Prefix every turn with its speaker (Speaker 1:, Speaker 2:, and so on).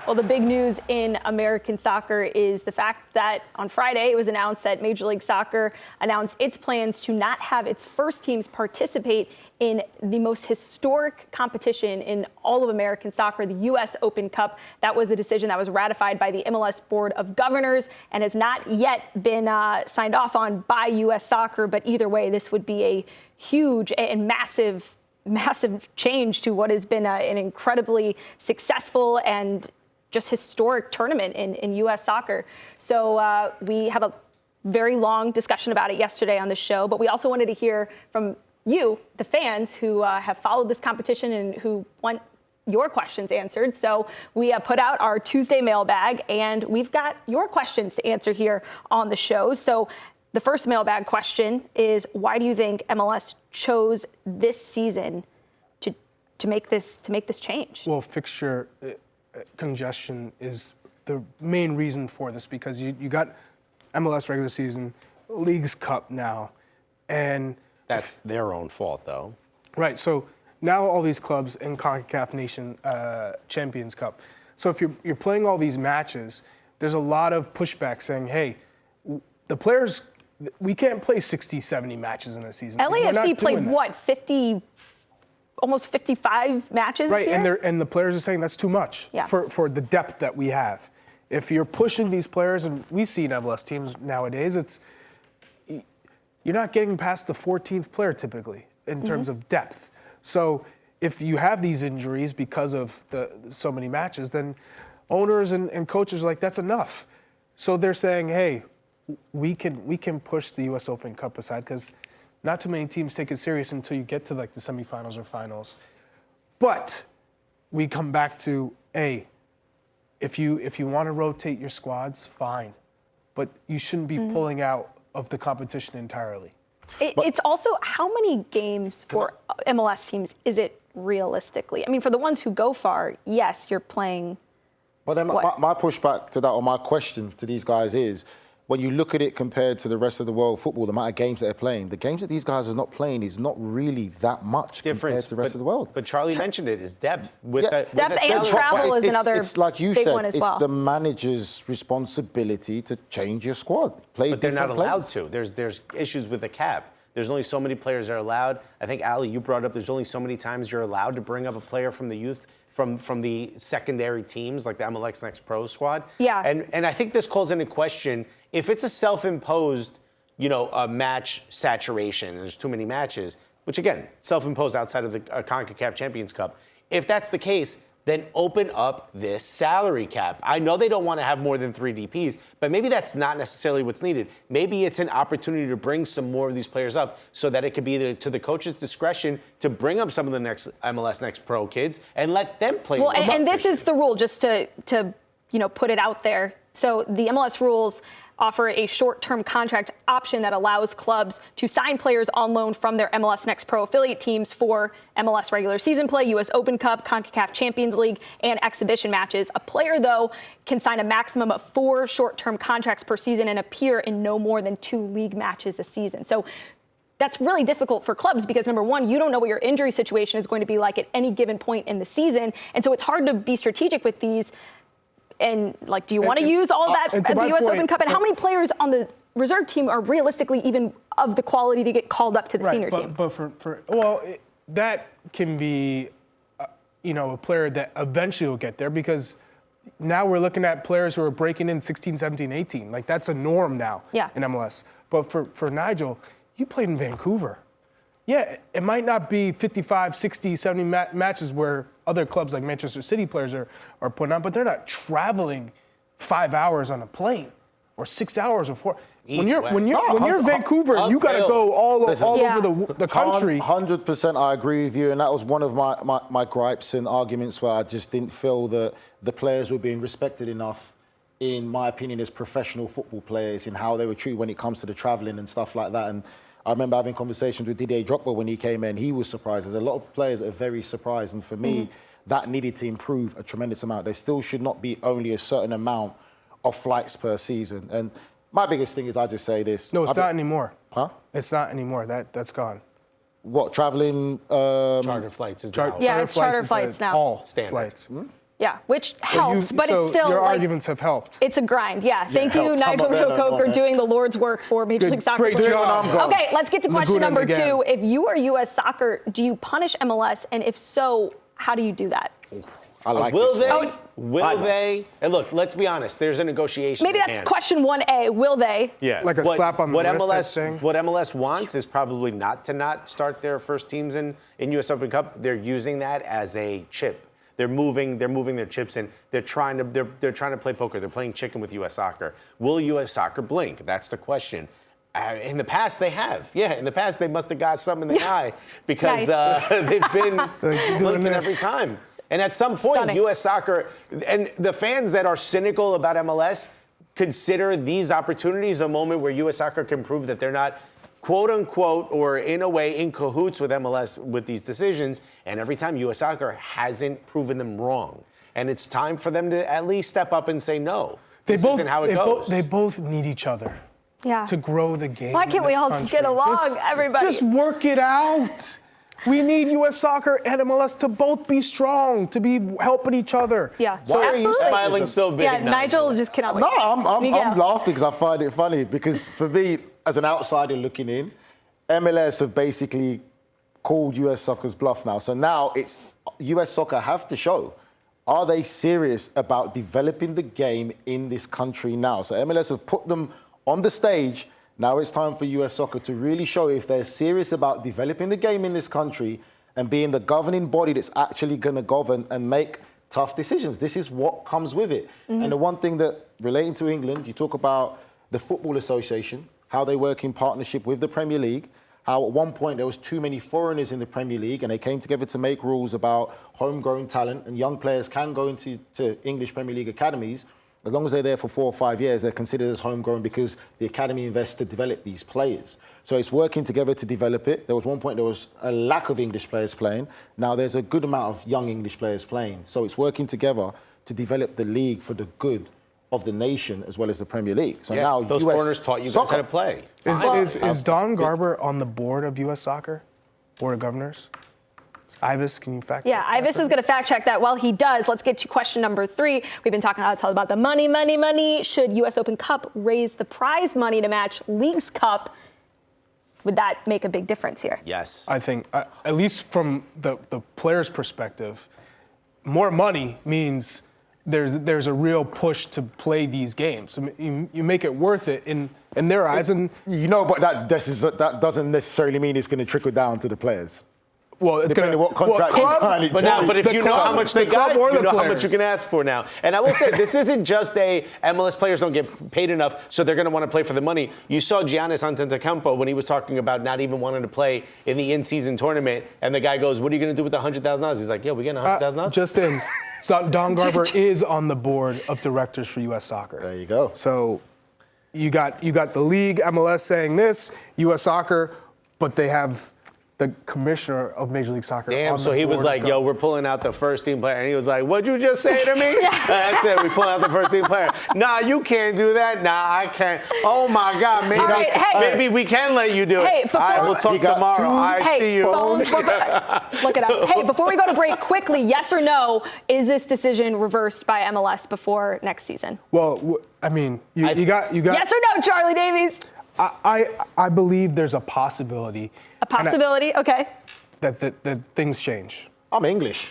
Speaker 1: Well, the big news in American soccer is the fact that on Friday it was announced that Major League Soccer announced its plans to not have its first teams participate in the most historic competition in all of American soccer, the U.S. Open Cup. That was a decision that was ratified by the MLS Board of Governors and has not yet been signed off on by U.S. Soccer. But either way, this would be a huge and massive change to what has been an incredibly successful and just historic tournament in U.S. soccer. So we had a very long discussion about it yesterday on the show, but we also wanted to hear from you, the fans who have followed this competition and who want your questions answered. So we put out our Tuesday mailbag, and we've got your questions to answer here on the show. So the first mailbag question is, why do you think MLS chose this season to make this change?
Speaker 2: Well, fixture congestion is the main reason for this, because you got MLS regular season, Leagues Cup now, and
Speaker 3: that's their own fault, though.
Speaker 2: Right. So now all these clubs in Concacaf Nation Champions Cup. So if you're playing all these matches, there's a lot of pushback saying, hey, the players, we can't play 60, 70 matches in a season.
Speaker 1: LAFC played what, 50? Almost 55 matches
Speaker 2: right,
Speaker 1: this year?
Speaker 2: and the players are saying that's too much for the depth that we have. If you're pushing these players, and we see in MLS teams nowadays, you're not getting past the 14th player typically in terms of depth. So if you have these injuries because of so many matches, then owners and coaches are like, that's enough. So they're saying, hey, we can push the U.S. Open Cup aside, because not too many teams take it serious until you get to like the semifinals or finals. But we come back to, hey, if you want to rotate your squads, fine. But you shouldn't be pulling out of the competition entirely.
Speaker 1: It's also, how many games for MLS teams is it realistically? I mean, for the ones who go far, yes, you're playing.
Speaker 4: Well, then my pushback to that, or my question to these guys is, when you look at it compared to the rest of the world football, the amount of games that they're playing, the games that these guys are not playing is not really that much compared to the rest of the world.
Speaker 3: But Charlie mentioned it, is depth.
Speaker 1: Depth and travel is another
Speaker 4: it's like you
Speaker 1: big
Speaker 4: said,
Speaker 1: one as well.
Speaker 4: It's the manager's responsibility to change your squad.
Speaker 3: But they're not allowed to. There's issues with the cap. There's only so many players that are allowed. I think, Ali, you brought up there's only so many times you're allowed to bring up a player from the youth, from the secondary teams, like the MLS Next Pro squad.
Speaker 1: Yeah.
Speaker 3: And I think this calls into question, if it's a self-imposed, match saturation, and there's too many matches, which again, self-imposed outside of the CONCACAF Champions Cup. If that's the case, then open up this salary cap. I know they don't want to have more than 3 DPs, but maybe that's not necessarily what's needed. Maybe it's an opportunity to bring some more of these players up so that it could be to the coach's discretion to bring up some of the next MLS Next Pro kids and let them play.
Speaker 1: Well, and this is the rule, just to put it out there. So the MLS rules offer a short-term contract option that allows clubs to sign players on loan from their MLS Next Pro affiliate teams for MLS regular season play, U.S. Open Cup, CONCACAF Champions League, and exhibition matches. A player, though, can sign a maximum of 4 short-term contracts per season and appear in no more than 2 league matches a season. So that's really difficult for clubs because, number one, you don't know what your injury situation is going to be like at any given point in the season. And so it's hard to be strategic with these. And, do you want to use all that at the U.S. Open Cup? And how many players on the reserve team are realistically even of the quality to get called up to the senior team?
Speaker 2: But that can be, a player that eventually will get there, because now we're looking at players who are breaking in 16, 17, 18. Like, that's a norm now in MLS. But for Nigel, you played in Vancouver. Yeah, it might not be 55, 60, 70 matches where other clubs like Manchester City players are putting on, but they're not traveling 5 hours on a plane or 6 hours or 4. When you're in Vancouver, you got to go all over the country.
Speaker 4: 100%, I agree with you, and that was one of my gripes and arguments where I just didn't feel that the players were being respected enough, in my opinion, as professional football players, in how they were treated when it comes to the traveling and stuff like that. And I remember having conversations with Didier Drogba when he came in. He was surprised. There's a lot of players that are very surprised. And for me, that needed to improve a tremendous amount. There still should not be only a certain amount of flights per season. And my biggest thing is, I just say this.
Speaker 2: No, it's not anymore.
Speaker 4: Huh?
Speaker 2: It's not anymore. That's gone.
Speaker 4: What, traveling?
Speaker 3: Charter flights is now.
Speaker 1: Yeah, it's charter flights now.
Speaker 2: All
Speaker 3: standard
Speaker 2: flights.
Speaker 1: Yeah, which helps, but it's still
Speaker 2: your
Speaker 1: like,
Speaker 2: arguments have helped.
Speaker 1: It's a grind. Yeah, thank you,
Speaker 4: helped.
Speaker 1: Nigel
Speaker 4: How about that?
Speaker 1: Coker, doing the Lord's work for Major League Soccer.
Speaker 2: Great job.
Speaker 1: Okay, let's get to question
Speaker 2: Laguna
Speaker 1: number
Speaker 2: again.
Speaker 1: 2. If you are U.S. Soccer, do you punish MLS, and if so, how do you do that?
Speaker 4: I like
Speaker 3: Will
Speaker 4: this
Speaker 3: they?
Speaker 4: one.
Speaker 3: Will they? And look, let's be honest. There's a negotiation.
Speaker 1: Maybe
Speaker 3: at
Speaker 1: that's
Speaker 3: hand.
Speaker 1: question 1A. Will they?
Speaker 3: Yeah.
Speaker 2: Like a slap on the
Speaker 3: what
Speaker 2: wrist type
Speaker 3: MLS,
Speaker 2: thing?
Speaker 3: What MLS wants is probably not start their first teams in U.S. Open Cup. They're using that as a chip. They're moving their chips in. They're trying to play poker. They're playing chicken with U.S. Soccer. Will U.S. Soccer blink? That's the question. In the past, they have. Yeah, in the past, they must have got something in the eye because they've been blinking every time. And at some point,
Speaker 1: Stunning.
Speaker 3: U.S. Soccer and the fans that are cynical about MLS consider these opportunities the moment where U.S. Soccer can prove that they're not, quote unquote, or in a way in cahoots with MLS with these decisions. And every time U.S. Soccer hasn't proven them wrong. And it's time for them to at least step up and say, no, this isn't how it goes.
Speaker 2: They both need each other to grow the game.
Speaker 1: Why can't we all just get along, everybody?
Speaker 2: Just work it out. We need U.S. Soccer and MLS to both be strong, to be helping each other.
Speaker 1: Yeah.
Speaker 3: Why are you
Speaker 1: Absolutely.
Speaker 3: smiling so big?
Speaker 1: Yeah, Nigel just cannot wait.
Speaker 4: No, I'm
Speaker 1: Miguel.
Speaker 4: laughing because I find it funny because for me, as an outsider looking in, MLS have basically called US Soccer's bluff now. So now it's US Soccer have to show, are they serious about developing the game in this country now? So MLS have put them on the stage. Now it's time for US Soccer to really show if they're serious about developing the game in this country and being the governing body that's actually going to govern and make tough decisions. This is what comes with it. And the one thing that relating to England, you talk about the Football Association, how they work in partnership with the Premier League, how at one point there was too many foreigners in the Premier League and they came together to make rules about homegrown talent and young players can go into English Premier League academies. As long as they're there for 4 or 5 years, they're considered as homegrown because the academy invests to develop these players. So it's working together to develop it. There was one point there was a lack of English players playing. Now there's a good amount of young English players playing. So it's working together to develop the league for the good of the nation as well as the Premier League. So now
Speaker 3: those
Speaker 4: US
Speaker 3: foreigners taught you guys how to play.
Speaker 2: Is Don Garber on the board of U.S. Soccer? Board of Governors? Ivis, can you fact check?
Speaker 1: Yeah, Ivis is going to fact check that. While he does, let's get to question number 3. We've been talking about the money. Should U.S. Open Cup raise the prize money to match League's Cup? Would that make a big difference here?
Speaker 3: Yes.
Speaker 2: I think, at least from the player's perspective, more money means there's a real push to play these games. I mean, you make it worth it in their eyes. And
Speaker 4: you know, but that doesn't necessarily mean it's going to trickle down to the players.
Speaker 2: well, it's
Speaker 4: Depending on what contract you sign.
Speaker 3: But if you know how much they got, you know how much you
Speaker 2: players.
Speaker 3: can ask for now. And I will say, this isn't just MLS players don't get paid enough, so they're going to want to play for the money. You saw Giannis Antetokounmpo when he was talking about not even wanting to play in the in-season tournament, and the guy goes, "What are you going to do with the $100,000?" He's like, "Yeah, we getting $100,000."
Speaker 2: Just in. So Don Garber is on the board of directors for U.S. Soccer.
Speaker 4: There you go.
Speaker 2: So you got the league, MLS saying this, U.S. Soccer, but they have the commissioner of Major League Soccer.
Speaker 3: Damn,
Speaker 2: on
Speaker 3: so
Speaker 2: the
Speaker 3: he was
Speaker 2: board
Speaker 3: like,
Speaker 2: of
Speaker 3: yo, we're pulling out the first team player. And he was like, what'd you just say to me? That's it, we pulling out the first team player. Nah, you can't do that. Nah, I can't. Oh my God, maybe,
Speaker 1: right, hey.
Speaker 3: maybe we can let you do it.
Speaker 1: Hey,
Speaker 3: All right, we'll talk tomorrow. I see you.
Speaker 1: Phones, look at us. Hey, before we go to break, quickly, yes or no, is this decision reversed by MLS before next season?
Speaker 2: Well, I mean, you got.
Speaker 1: Yes or no, Charlie Davies?
Speaker 2: I believe there's a possibility.
Speaker 1: A possibility, okay.
Speaker 2: That things change.
Speaker 4: I'm English.